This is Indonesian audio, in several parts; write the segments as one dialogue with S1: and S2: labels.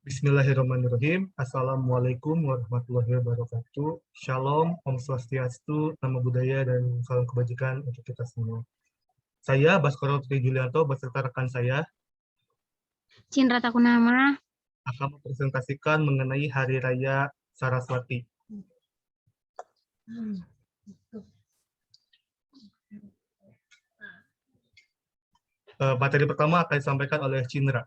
S1: Bismillahirrahmanirrahim. Assalamualaikum warahmatullahi wabarakatuh. Shalom, Om Swastiastu, Namo Buddhaya, dan salam kebajikan untuk kita semua. Saya Baskoro Tri Julianto beserta rekan saya
S2: Cindra Takunama
S1: akan mempresentasikan mengenai Hari Raya Saraswati. Materi pertama akan disampaikan oleh Cindra.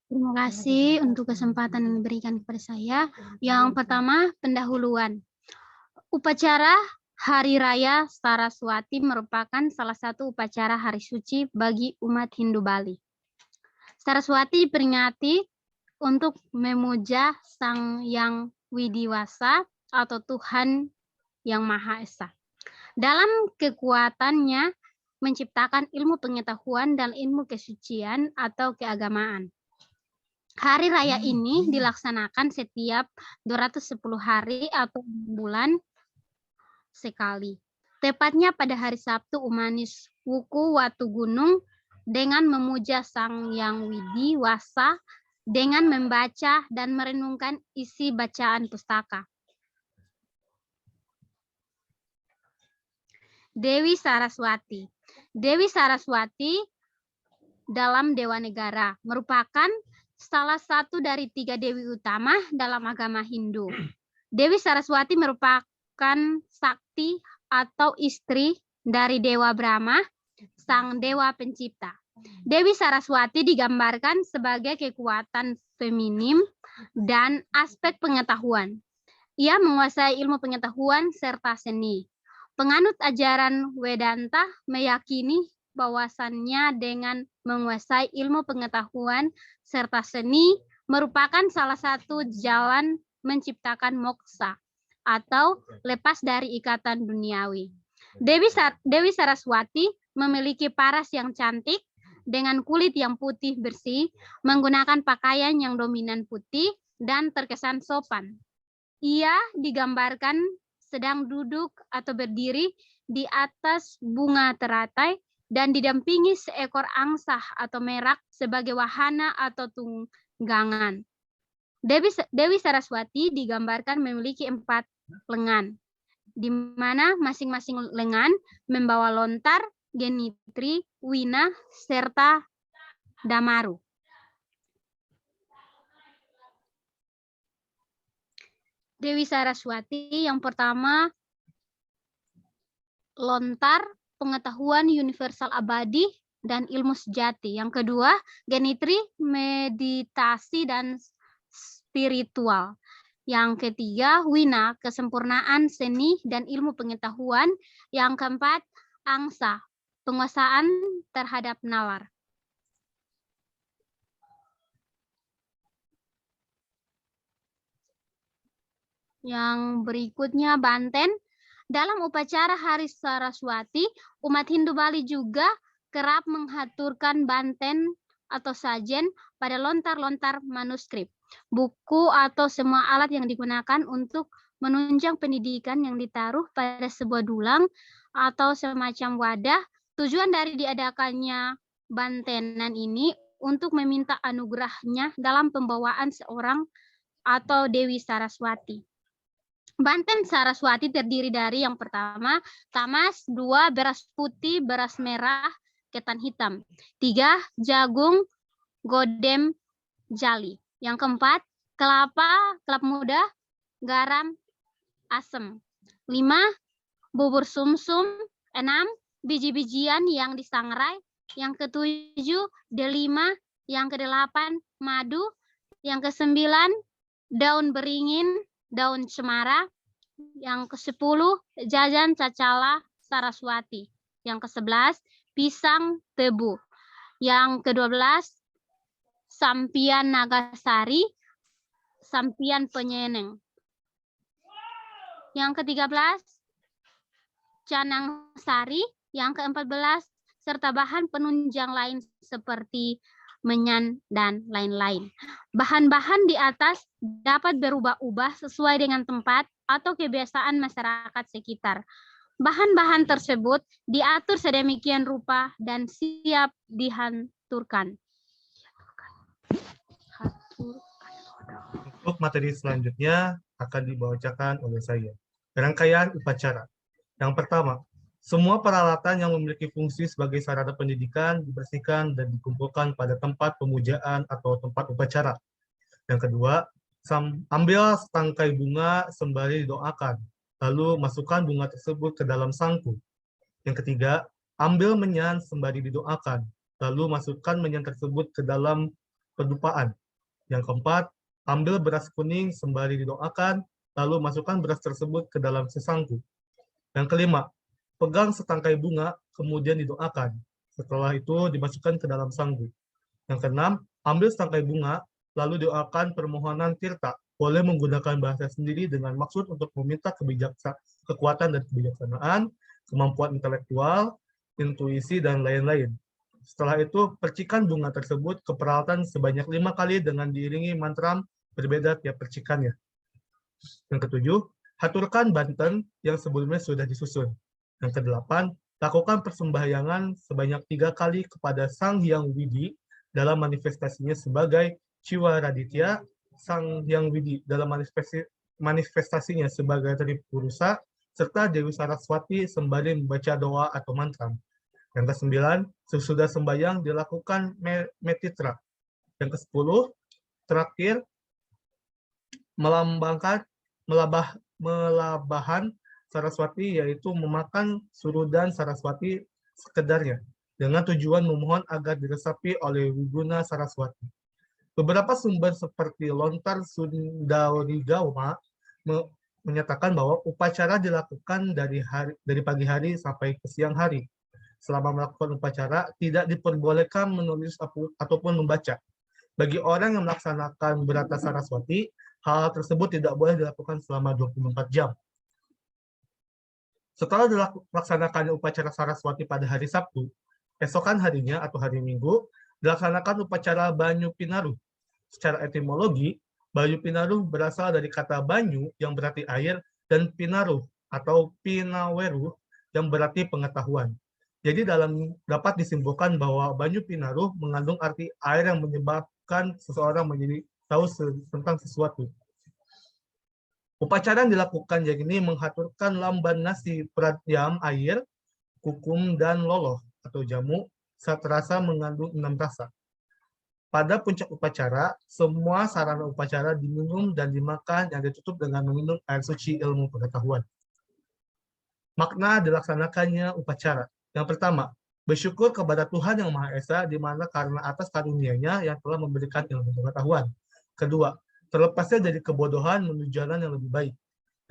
S2: Terima kasih untuk kesempatan yang diberikan kepada saya. Yang pertama, pendahuluan. Upacara Hari Raya Saraswati merupakan salah satu upacara hari suci bagi umat Hindu Bali. Saraswati diperingati untuk memuja Sang Yang Widiwasa atau Tuhan Yang Maha Esa. Dalam kekuatannya menciptakan ilmu pengetahuan dan ilmu kesucian atau keagamaan. Hari raya ini dilaksanakan setiap 210 hari atau bulan sekali. Tepatnya pada hari Sabtu Umanis Wuku Watu Gunung dengan memuja Sang Yang Widiwasa dengan membaca dan merenungkan isi bacaan pustaka. Dewi Saraswati. Dewi Saraswati dalam Dewa Negara merupakan salah satu dari 3 dewi utama dalam agama Hindu. Dewi Saraswati merupakan sakti atau istri dari Dewa Brahma, sang dewa pencipta. Dewi Saraswati digambarkan sebagai kekuatan feminim dan aspek pengetahuan. Ia menguasai ilmu pengetahuan serta seni. Penganut ajaran Vedanta meyakini bahwasannya dengan menguasai ilmu pengetahuan serta seni merupakan salah satu jalan menciptakan moksa atau lepas dari ikatan duniawi. Dewi Saraswati memiliki paras yang cantik dengan kulit yang putih bersih, menggunakan pakaian yang dominan putih dan terkesan sopan. Ia digambarkan sedang duduk atau berdiri di atas bunga teratai dan didampingi seekor angsa atau merak sebagai wahana atau tunggangan. Dewi Saraswati digambarkan memiliki 4 lengan, di mana masing-masing lengan membawa lontar, genitri, wina, serta damaru. Dewi Saraswati yang pertama, lontar, pengetahuan universal abadi dan ilmu sejati. Yang kedua, genitri, meditasi dan spiritual. Yang ketiga, wina, kesempurnaan seni dan ilmu pengetahuan. Yang keempat, angsa, penguasaan terhadap nalar. Yang berikutnya, banten. Dalam upacara Hari Saraswati, umat Hindu Bali juga kerap menghaturkan banten atau sajen pada lontar-lontar manuskrip, buku atau semua alat yang digunakan untuk menunjang pendidikan yang ditaruh pada sebuah dulang atau semacam wadah. Tujuan dari diadakannya bantenan ini untuk meminta anugerahnya dalam pembawaan seorang atau Dewi Saraswati. Banten Saraswati terdiri dari yang pertama, tamas, 2, beras putih, beras merah, ketan hitam, 3, jagung, godem, jali. Yang keempat, kelapa muda, garam, asam. 5, bubur sumsum. 6, biji-bijian yang disangrai. Yang ketujuh, delima. Yang kedelapan, madu. Yang kesembilan, daun beringin, daun cemara. Yang ke-10, jajan cacala Saraswati. Yang ke-11, pisang tebu. Yang ke-12, sampian Nagasari, sampian penyeneng. Yang ke-13, canang sari. Yang ke-14, serta bahan penunjang lain seperti menyan dan lain-lain. Bahan-bahan di atas dapat berubah-ubah sesuai dengan tempat atau kebiasaan masyarakat sekitar. Bahan-bahan tersebut diatur sedemikian rupa dan siap dihanturkan.
S1: Untuk materi selanjutnya akan dibacakan oleh saya. Rangkaian upacara. Yang pertama, semua peralatan yang memiliki fungsi sebagai sarana pendidikan dibersihkan dan dikumpulkan pada tempat pemujaan atau tempat upacara. Yang kedua, ambil setangkai bunga sembari didoakan, lalu masukkan bunga tersebut ke dalam sangku. Yang ketiga, ambil menyan sembari didoakan, lalu masukkan menyan tersebut ke dalam pedupaan. Yang keempat, ambil beras kuning sembari didoakan, lalu masukkan beras tersebut ke dalam sesangku. Yang kelima, pegang setangkai bunga, kemudian didoakan. Setelah itu dimasukkan ke dalam sangku. Yang keenam, ambil setangkai bunga, lalu doakan permohonan tirta. Boleh menggunakan bahasa sendiri dengan maksud untuk meminta kekuatan dan kebijaksanaan, kemampuan intelektual, intuisi, dan lain-lain. Setelah itu, percikan bunga tersebut ke peralatan sebanyak 5 kali dengan diiringi mantra berbeda tiap percikannya. Yang ketujuh, haturkan banten yang sebelumnya sudah disusun. Yang kedelapan, lakukan persembahyangan sebanyak 3 kali kepada Sang Hyang Widi dalam manifestasinya sebagai Ciwa Raditya, Sang Hyang Widi dalam manifestasinya sebagai Tripurusa, serta Dewi Saraswati sembari membaca doa atau mantra. Yang kesembilan, sesudah sembahyang dilakukan metitra. Yang kesepuluh, terakhir, melabahan Saraswati, yaitu memakan surudan Saraswati sekedarnya, dengan tujuan memohon agar diresapi oleh Wiguna Saraswati. Beberapa sumber seperti Lontar Sundarigama menyatakan bahwa upacara dilakukan dari pagi hari sampai ke siang hari. Selama melakukan upacara, tidak diperbolehkan menulis ataupun membaca. Bagi orang yang melaksanakan Brata Saraswati, hal tersebut tidak boleh dilakukan selama 24 jam. Setelah dilaksanakannya upacara Saraswati pada hari Sabtu, esokan harinya atau hari Minggu, dilaksanakan upacara Banyu Pinaruh. Secara etimologi, Banyu Pinaruh berasal dari kata banyu yang berarti air dan pinaruh atau pinaweruh yang berarti pengetahuan. Jadi dapat disimpulkan bahwa Banyu Pinaruh mengandung arti air yang menyebabkan seseorang menjadi tahu tentang sesuatu. Upacara yang dilakukan yakni menghaturkan lamban nasi pratyam air, kukum, dan loloh atau jamu saat rasa mengandung 6 rasa. Pada puncak upacara, semua sarana upacara diminum dan dimakan yang ditutup dengan meminum air suci ilmu pengetahuan. Makna dilaksanakannya upacara. Yang pertama, bersyukur kepada Tuhan Yang Maha Esa, di mana karena atas karunia-Nya yang telah memberikan ilmu pengetahuan. Kedua, terlepasnya dari kebodohan menuju jalan yang lebih baik.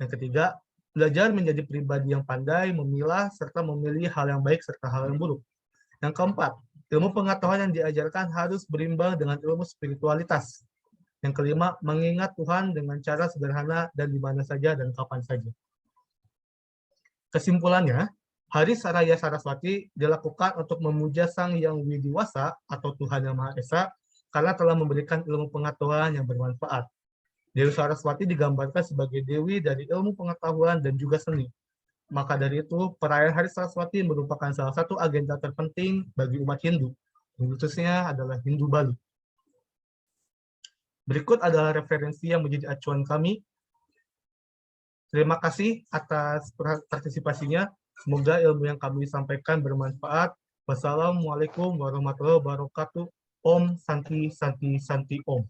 S1: Yang ketiga, belajar menjadi pribadi yang pandai, memilah, serta memilih hal yang baik serta hal yang buruk. Yang keempat, ilmu pengetahuan yang diajarkan harus berimbang dengan ilmu spiritualitas. Yang kelima, mengingat Tuhan dengan cara sederhana dan di mana saja dan kapan saja. Kesimpulannya, Hari Raya Saraswati dilakukan untuk memuja Sang Hyang Widiwasa atau Tuhan Yang Maha Esa karena telah memberikan ilmu pengetahuan yang bermanfaat. Dewi Saraswati digambarkan sebagai dewi dari ilmu pengetahuan dan juga seni. Maka dari itu, perayaan Hari Saraswati merupakan salah satu agenda terpenting bagi umat Hindu, khususnya adalah Hindu Bali. Berikut adalah referensi yang menjadi acuan kami. Terima kasih atas partisipasinya. Semoga ilmu yang kami sampaikan bermanfaat. Wassalamualaikum warahmatullahi wabarakatuh. Om Santi Santi Santi Om.